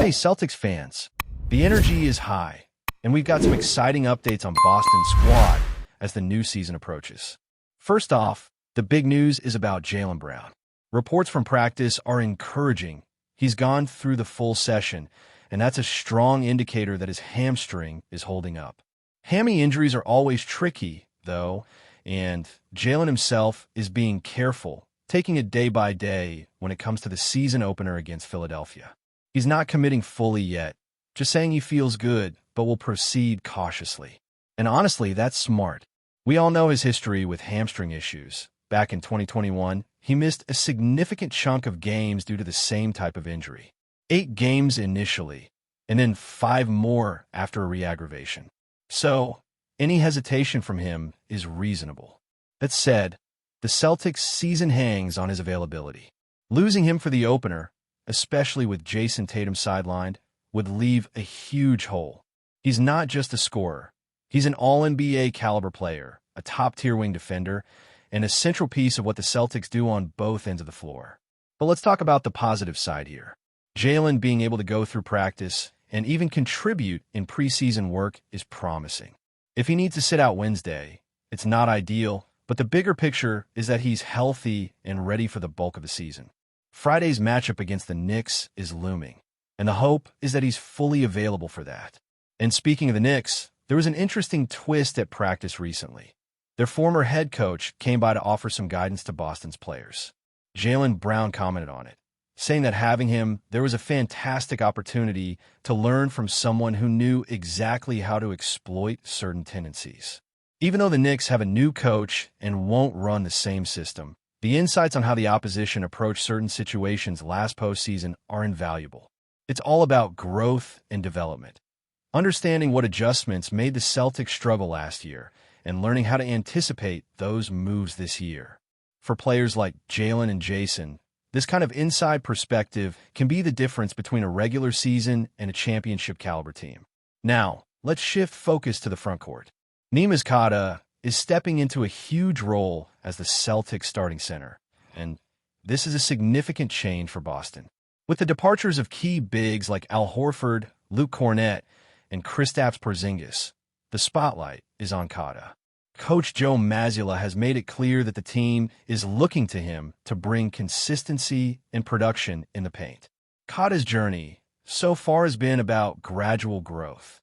Hey, Celtics fans. The energy is high, and we've got some exciting updates on Boston's squad as the new season approaches. First off, the big news is about Jaylen Brown. Reports from practice are encouraging. He's gone through the full session, and that's a strong indicator that his hamstring is holding up. Hammy injuries are always tricky, though, and Jaylen himself is being careful, taking it day by day when it comes to the season opener against Philadelphia. He's not committing fully yet, just saying he feels good, but will proceed cautiously. And honestly, that's smart. We all know his history with hamstring issues. Back in 2021, he missed a significant chunk of games due to the same type of injury. 8 games initially, and then 5 more after a re-aggravation. So, any hesitation from him is reasonable. That said, the Celtics' season hangs on his availability. Losing him for the opener, especially with Jason Tatum sidelined, would leave a huge hole. He's not just a scorer. He's an all-NBA caliber player, a top-tier wing defender, and a central piece of what the Celtics do on both ends of the floor. But let's talk about the positive side here. Jaylen being able to go through practice and even contribute in preseason work is promising. If he needs to sit out Wednesday, it's not ideal, but the bigger picture is that he's healthy and ready for the bulk of the season. Friday's matchup against the Knicks is looming, and the hope is that he's fully available for that. And speaking of the Knicks, there was an interesting twist at practice recently. Their former head coach came by to offer some guidance to Boston's players. Jaylen Brown commented on it, saying that having him, there was a fantastic opportunity to learn from someone who knew exactly how to exploit certain tendencies. Even though the Knicks have a new coach and won't run the same system, the insights on how the opposition approached certain situations last postseason are invaluable. It's all about growth and development. Understanding what adjustments made the Celtics struggle last year and learning how to anticipate those moves this year. For players like Jaylen and Jason, this kind of inside perspective can be the difference between a regular season and a championship caliber team. Now, let's shift focus to the front court. MAZZULLA is stepping into a huge role as the Celtics starting center, and this is a significant change for Boston. With the departures of key bigs like Al Horford, Luke Kornet, and Kristaps Porzingis, the spotlight is on Kata. Coach Joe MAZZULLA has made it clear that the team is looking to him to bring consistency and production in the paint. Kata's journey so far has been about gradual growth.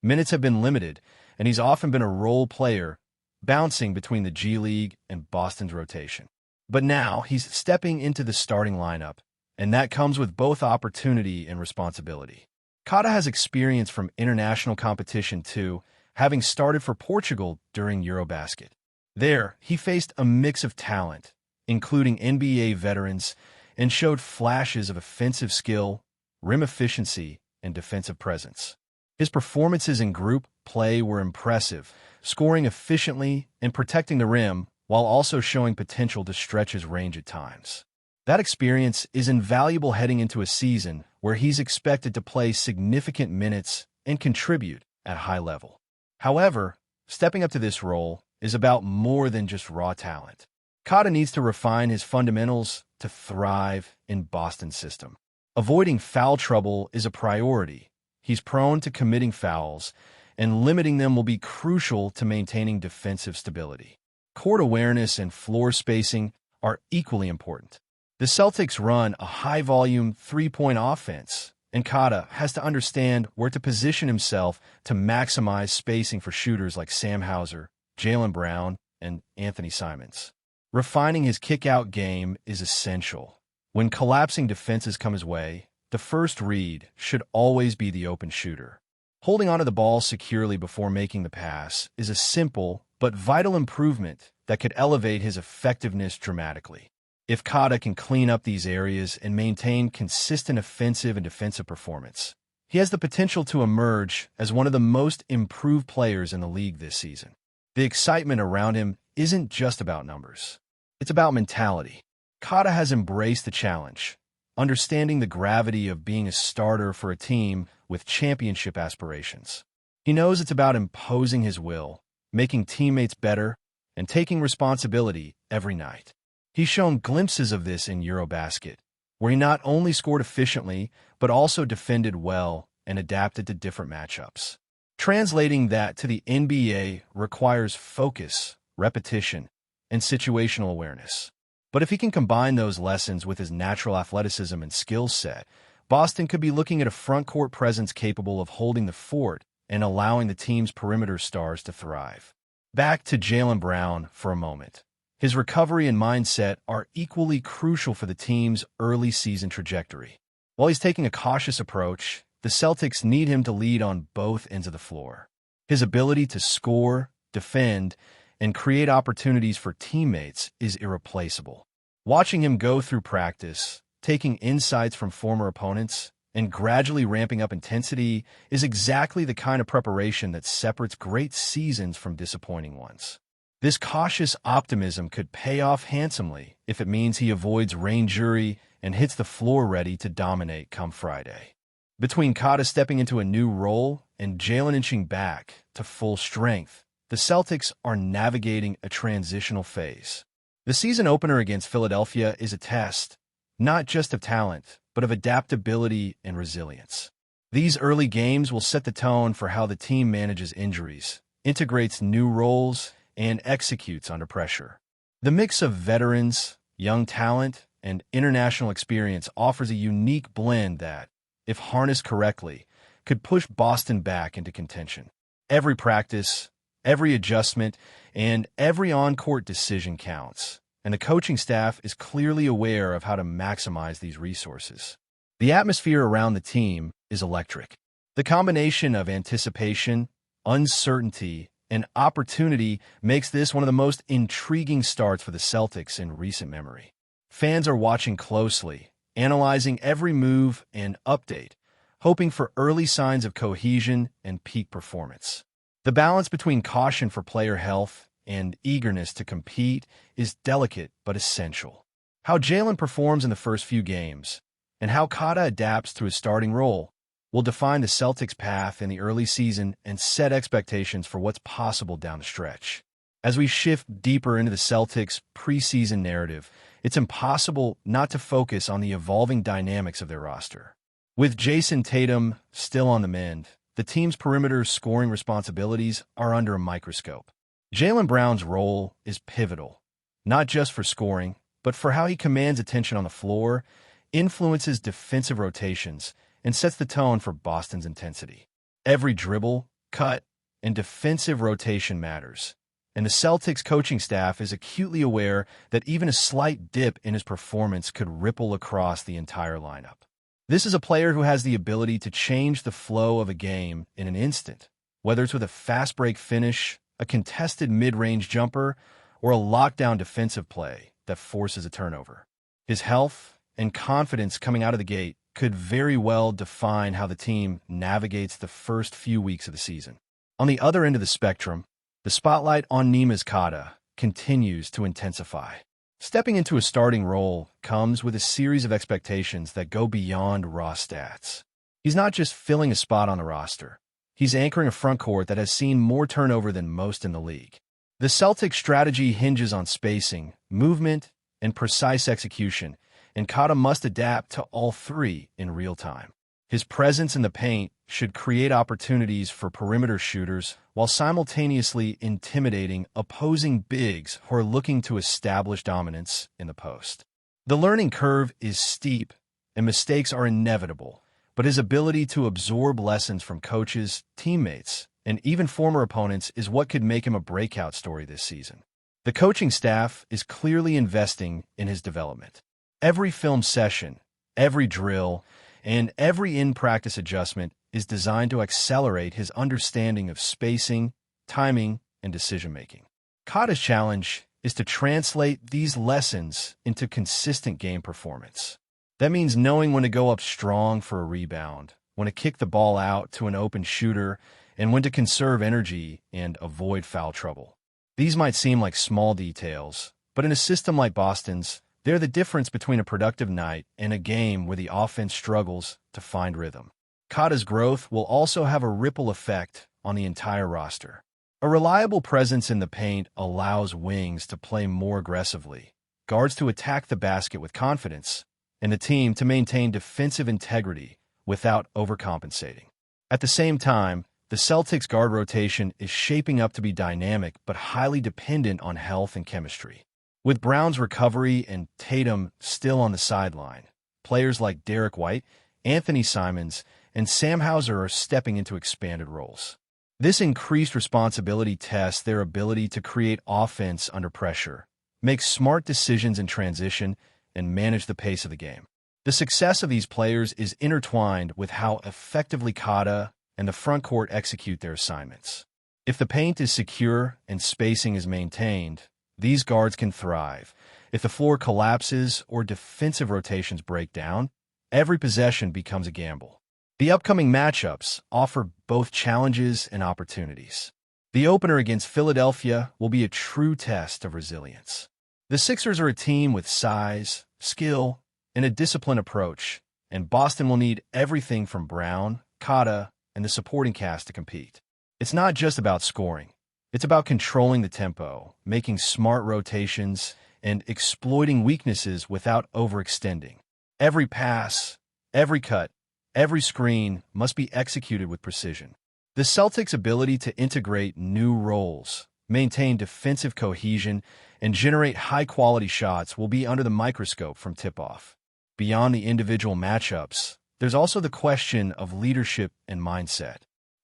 Minutes have been limited, and he's often been a role player, bouncing between the G League and Boston's rotation. But now he's stepping into the starting lineup, and that comes with both opportunity and responsibility. Kata has experience from international competition too, having started for Portugal during EuroBasket. There, he faced a mix of talent, including NBA veterans, and showed flashes of offensive skill, rim efficiency, and defensive presence. His performances in group play were impressive, scoring efficiently and protecting the rim while also showing potential to stretch his range at times. That experience is invaluable heading into a season where he's expected to play significant minutes and contribute at a high level. However, stepping up to this role is about more than just raw talent. Kata needs to refine his fundamentals to thrive in Boston's system. Avoiding foul trouble is a priority. He's prone to committing fouls, and limiting them will be crucial to maintaining defensive stability. Court awareness and floor spacing are equally important. The Celtics run a high-volume three-point offense, and Kata has to understand where to position himself to maximize spacing for shooters like Sam Hauser, Jaylen Brown, and Anthony Simons. Refining his kick-out game is essential. When collapsing defenses come his way, the first read should always be the open shooter. Holding onto the ball securely before making the pass is a simple but vital improvement that could elevate his effectiveness dramatically. If Kata can clean up these areas and maintain consistent offensive and defensive performance, he has the potential to emerge as one of the most improved players in the league this season. The excitement around him isn't just about numbers. It's about mentality. Kata has embraced the challenge, understanding the gravity of being a starter for a team with championship aspirations. He knows it's about imposing his will, making teammates better, and taking responsibility every night. He's shown glimpses of this in EuroBasket, where he not only scored efficiently, but also defended well and adapted to different matchups. Translating that to the NBA requires focus, repetition, and situational awareness. But if he can combine those lessons with his natural athleticism and skill set, Boston could be looking at a front-court presence capable of holding the fort and allowing the team's perimeter stars to thrive. Back to Jaylen Brown for a moment. His recovery and mindset are equally crucial for the team's early season trajectory. While he's taking a cautious approach, the Celtics need him to lead on both ends of the floor. His ability to score, defend, and create opportunities for teammates is irreplaceable. Watching him go through practice, taking insights from former opponents, and gradually ramping up intensity is exactly the kind of preparation that separates great seasons from disappointing ones. This cautious optimism could pay off handsomely if it means he avoids rain injury and hits the floor ready to dominate come Friday. Between Kata stepping into a new role and Jaylen inching back to full strength, the Celtics are navigating a transitional phase. The season opener against Philadelphia is a test, not just of talent, but of adaptability and resilience. These early games will set the tone for how the team manages injuries, integrates new roles, and executes under pressure. The mix of veterans, young talent, and international experience offers a unique blend that, if harnessed correctly, could push Boston back into contention. Every practice, every adjustment, and every on-court decision counts, and the coaching staff is clearly aware of how to maximize these resources. The atmosphere around the team is electric. The combination of anticipation, uncertainty, and opportunity makes this one of the most intriguing starts for the Celtics in recent memory. Fans are watching closely, analyzing every move and update, hoping for early signs of cohesion and peak performance. The balance between caution for player health and eagerness to compete is delicate but essential. How Jaylen performs in the first few games, and how Kata adapts to his starting role, will define the Celtics' path in the early season and set expectations for what's possible down the stretch. As we shift deeper into the Celtics' preseason narrative, it's impossible not to focus on the evolving dynamics of their roster. With Jason Tatum still on the mend, the team's perimeter scoring responsibilities are under a microscope. Jaylen Brown's role is pivotal, not just for scoring, but for how he commands attention on the floor, influences defensive rotations, and sets the tone for Boston's intensity. Every dribble, cut, and defensive rotation matters, and the Celtics coaching staff is acutely aware that even a slight dip in his performance could ripple across the entire lineup. This is a player who has the ability to change the flow of a game in an instant, whether it's with a fast break finish, a contested mid-range jumper, or a lockdown defensive play that forces a turnover. His health and confidence coming out of the gate could very well define how the team navigates the first few weeks of the season. On the other end of the spectrum, the spotlight on Neema's Kata continues to intensify. Stepping into a starting role comes with a series of expectations that go beyond raw stats. He's not just filling a spot on the roster. He's anchoring a front court that has seen more turnover than most in the league. The Celtics' strategy hinges on spacing, movement, and precise execution, and Kata must adapt to all three in real time. His presence in the paint should create opportunities for perimeter shooters while simultaneously intimidating opposing bigs who are looking to establish dominance in the post. The learning curve is steep and mistakes are inevitable, but his ability to absorb lessons from coaches, teammates, and even former opponents is what could make him a breakout story this season. The coaching staff is clearly investing in his development. Every film session, every drill, and every in-practice adjustment is designed to accelerate his understanding of spacing, timing, and decision-making. Kata's challenge is to translate these lessons into consistent game performance. That means knowing when to go up strong for a rebound, when to kick the ball out to an open shooter, and when to conserve energy and avoid foul trouble. These might seem like small details, but in a system like Boston's, they're the difference between a productive night and a game where the offense struggles to find rhythm. Kata's growth will also have a ripple effect on the entire roster. A reliable presence in the paint allows wings to play more aggressively, guards to attack the basket with confidence, and the team to maintain defensive integrity without overcompensating. At the same time, the Celtics' guard rotation is shaping up to be dynamic but highly dependent on health and chemistry. With Brown's recovery and Tatum still on the sideline, players like Derek White, Anthony Simons, and Sam Hauser are stepping into expanded roles. This increased responsibility tests their ability to create offense under pressure, make smart decisions in transition, and manage the pace of the game. The success of these players is intertwined with how effectively Kata and the front court execute their assignments. If the paint is secure and spacing is maintained, these guards can thrive. If the floor collapses or defensive rotations break down, every possession becomes a gamble. The upcoming matchups offer both challenges and opportunities. The opener against Philadelphia will be a true test of resilience. The Sixers are a team with size, skill, and a disciplined approach, and Boston will need everything from Brown, Kata, and the supporting cast to compete. It's not just about scoring. It's about controlling the tempo, making smart rotations, and exploiting weaknesses without overextending. Every pass, every cut, every screen must be executed with precision. The Celtics' ability to integrate new roles, maintain defensive cohesion, and generate high-quality shots will be under the microscope from tip-off. Beyond the individual matchups, there's also the question of leadership and mindset.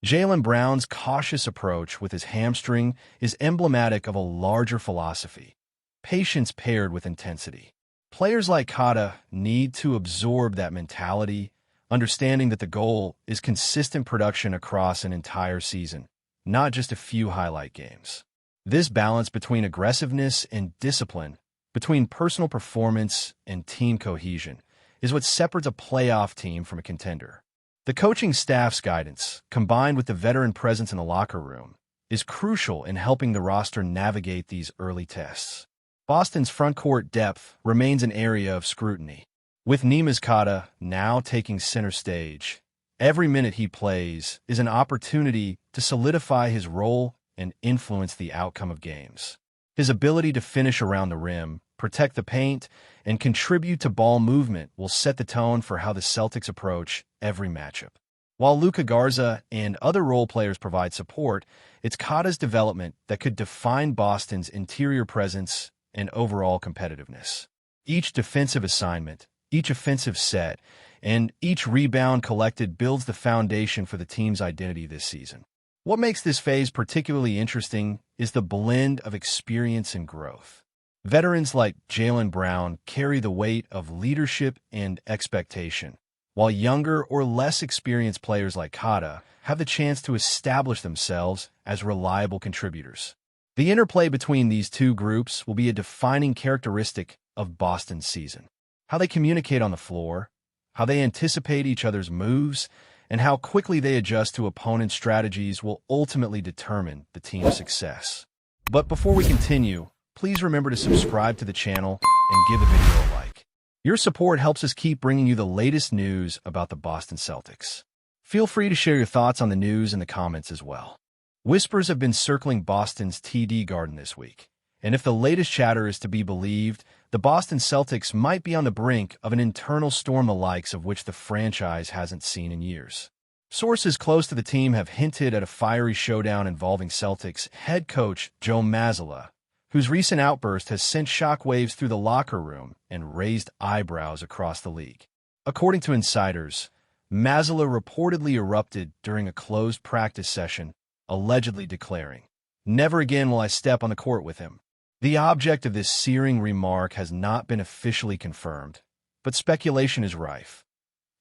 Jaylen Brown's cautious approach with his hamstring is emblematic of a larger philosophy: patience paired with intensity. Players like Kata need to absorb that mentality, understanding that the goal is consistent production across an entire season, not just a few highlight games. This balance between aggressiveness and discipline, between personal performance and team cohesion, is what separates a playoff team from a contender. The coaching staff's guidance, combined with the veteran presence in the locker room, is crucial in helping the roster navigate these early tests. Boston's front court depth remains an area of scrutiny. With Neemias Queta now taking center stage, every minute he plays is an opportunity to solidify his role and influence the outcome of games. His ability to finish around the rim, protect the paint, and contribute to ball movement will set the tone for how the Celtics approach every matchup. While Luka Garza and other role players provide support, it's Queta's development that could define Boston's interior presence and overall competitiveness. Each defensive assignment, each offensive set, and each rebound collected builds the foundation for the team's identity this season. What makes this phase particularly interesting is the blend of experience and growth. Veterans like Jaylen Brown carry the weight of leadership and expectation, while younger or less experienced players like Queta have the chance to establish themselves as reliable contributors. The interplay between these two groups will be a defining characteristic of Boston's season. How they communicate on the floor, how they anticipate each other's moves, and how quickly they adjust to opponent strategies will ultimately determine the team's success. But before we continue, please remember to subscribe to the channel and give the video a like. Your support helps us keep bringing you the latest news about the Boston Celtics. Feel free to share your thoughts on the news in the comments as well. Whispers have been circling Boston's TD Garden this week, and if the latest chatter is to be believed, the Boston Celtics might be on the brink of an internal storm the likes of which the franchise hasn't seen in years. Sources close to the team have hinted at a fiery showdown involving Celtics head coach Joe MAZZULLA, whose recent outburst has sent shockwaves through the locker room and raised eyebrows across the league. According to insiders, MAZZULLA reportedly erupted during a closed practice session, allegedly declaring, "Never again will I step on the court with him." The object of this searing remark has not been officially confirmed, but speculation is rife.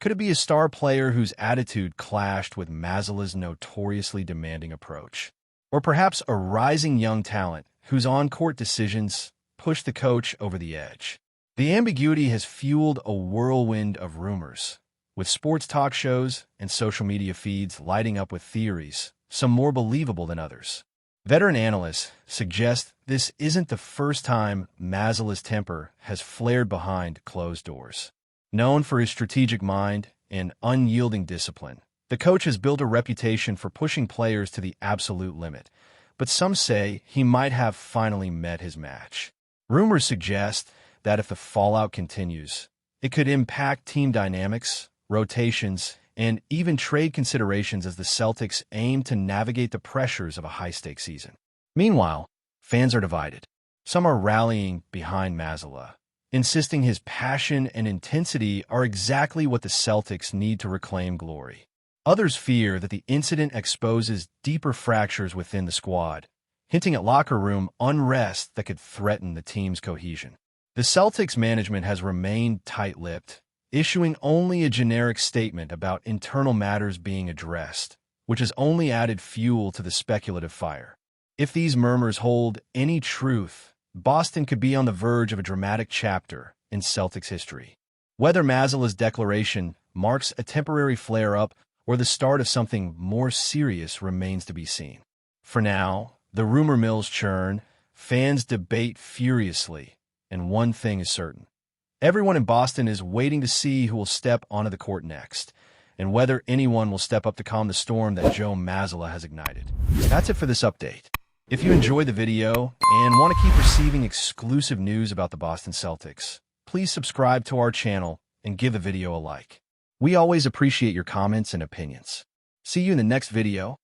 Could it be a star player whose attitude clashed with MAZZULLA's notoriously demanding approach? Or perhaps a rising young talent whose on-court decisions pushed the coach over the edge? The ambiguity has fueled a whirlwind of rumors, with sports talk shows and social media feeds lighting up with theories, some more believable than others. Veteran analysts suggest this isn't the first time MAZZULLA's temper has flared behind closed doors. Known for his strategic mind and unyielding discipline, the coach has built a reputation for pushing players to the absolute limit, but some say he might have finally met his match. Rumors suggest that if the fallout continues, It could impact team dynamics, rotations, and even trade considerations as the Celtics aim to navigate the pressures of a high-stakes season. Meanwhile, fans are divided. Some are rallying behind MAZZULLA, insisting his passion and intensity are exactly what the Celtics need to reclaim glory. Others fear that the incident exposes deeper fractures within the squad, hinting at locker room unrest that could threaten the team's cohesion. The Celtics management has remained tight-lipped, issuing only a generic statement about internal matters being addressed, which has only added fuel to the speculative fire. If these murmurs hold any truth, Boston could be on the verge of a dramatic chapter in Celtics history. Whether MAZZULLA's declaration marks a temporary flare-up or the start of something more serious remains to be seen. For now, the rumor mills churn, fans debate furiously, and one thing is certain. Everyone in Boston is waiting to see who will step onto the court next, and whether anyone will step up to calm the storm that Joe MAZZULLA has ignited. That's it for this update. If you enjoyed the video and want to keep receiving exclusive news about the Boston Celtics, please subscribe to our channel and give the video a like. We always appreciate your comments and opinions. See you in the next video.